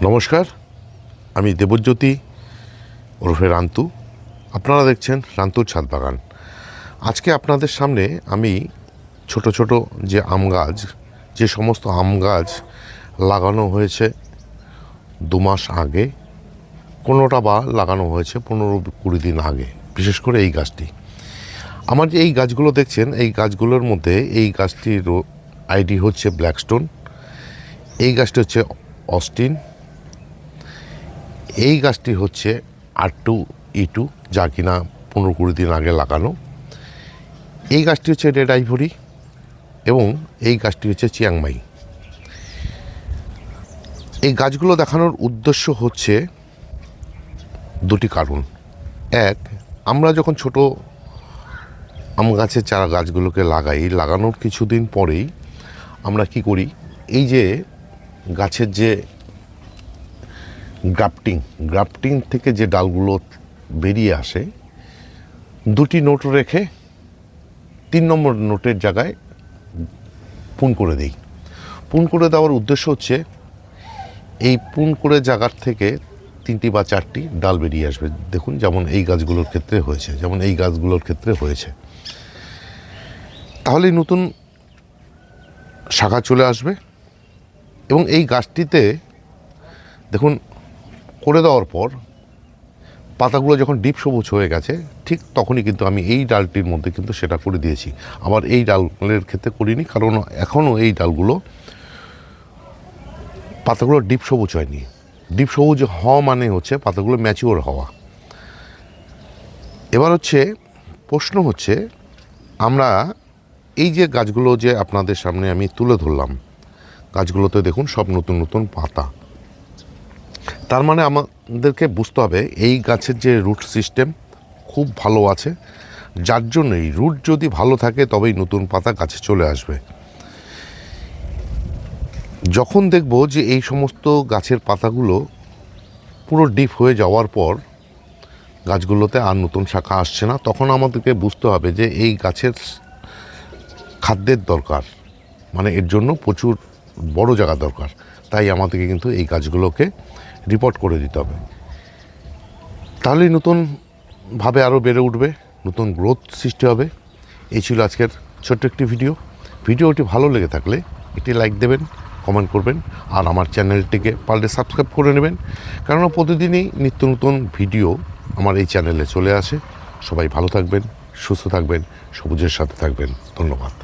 নমস্কার, আমি দেবজ্যোতি ওরফে রান্তু। আপনারা দেখছেন রান্তুর ছাদ বাগান। আজকে আপনাদের সামনে আমি ছোট ছোট যে আম গাছ, যে সমস্ত আম গাছ লাগানো হয়েছে 2 মাস আগে, কোনোটা বা লাগানো হয়েছে 15-20 দিন আগে, বিশেষ করে এই গাছটি। আমার যে এই গাছগুলো দেখছেন, এই গাছগুলোর মধ্যে এই গাছটির আইডি হচ্ছে ব্ল্যাকস্টোন, এই গাছটি হচ্ছে অস্টিন, এই গাছটি হচ্ছে R2E2, যা কিনা 15-20 দিন আগে লাগানো। এই গাছটি হচ্ছে রেড আইভরি এবং এই গাছটি হচ্ছে চিয়াংমাই। এই গাছগুলো দেখানোর উদ্দেশ্য হচ্ছে দুটি কারণ। এক, আমরা যখন ছোট আম গাছের চারা গাছগুলোকে লাগানোর কিছুদিন পরেই আমরা কি করি, এই যে গাছের যে গ্রাফটিং থেকে যে ডালগুলো বেরিয়ে আসে, 2টি নোট রেখে 3 নম্বর নোটের জায়গায় পুন করে দিই। পুন করে দেওয়ার উদ্দেশ্য হচ্ছে এই পুন করে জায়গার থেকে 3টি বা 4টি ডাল বেরিয়ে আসবে। দেখুন, যেমন এই গাছগুলোর ক্ষেত্রে হয়েছে, তাহলে নতুন শাখা চলে আসবে। এবং এই গাছটিতে দেখুন, করে দেওয়ার পর পাতাগুলো যখন ডিপ সবুজ হয়ে গেছে, ঠিক তখনই কিন্তু আমি এই ডালটির মধ্যে কিন্তু সেটা করে দিয়েছি। আবার এই ডালের ক্ষেত্রে করিনি, কারণ এখনও এই ডালগুলো পাতাগুলো ডিপ সবুজ হয়নি। ডিপ সবুজ হওয়া মানে হচ্ছে পাতাগুলো ম্যাচিওর হওয়া। এবার প্রশ্ন হচ্ছে, আমরা এই যে গাছগুলো যে আপনাদের সামনে আমি তুলে ধরলাম, গাছগুলোতে দেখুন সব নতুন নতুন পাতা। তার মানে আমাদেরকে বুঝতে হবে এই গাছের যে রুট সিস্টেম খুব ভালো আছে, যার জন্যই রুট যদি ভালো থাকে তবেই নতুন পাতা গাছে চলে আসবে। যখন দেখব যে এই সমস্ত গাছের পাতাগুলো পুরো ডিপ হয়ে যাওয়ার পর গাছগুলোতে আর নতুন শাখা আসছে না, তখন আমাদেরকে বুঝতে হবে যে এই গাছের খাদ্যের দরকার, মানে এর জন্য প্রচুর বড় জায়গা দরকার। তাই আমাদেরকে কিন্তু এই গাছগুলোকে রিপোর্ট করে দিতে হবে, তাহলেই নতুনভাবে আরও বেড়ে উঠবে, নতুন গ্রোথ সৃষ্টি হবে। এই ছিল আজকের ছোট্ট একটি ভিডিওটি ভালো লেগে থাকলে একটি লাইক দেবেন, কমেন্ট করবেন, আর আমার চ্যানেলটিকে পারলে সাবস্ক্রাইব করে নেবেন, কেননা প্রতিদিনই নিত্য নতুন ভিডিও আমার এই চ্যানেলে চলে আসে। সবাই ভালো থাকবেন, সুস্থ থাকবেন, সবুজের সাথে থাকবেন। ধন্যবাদ।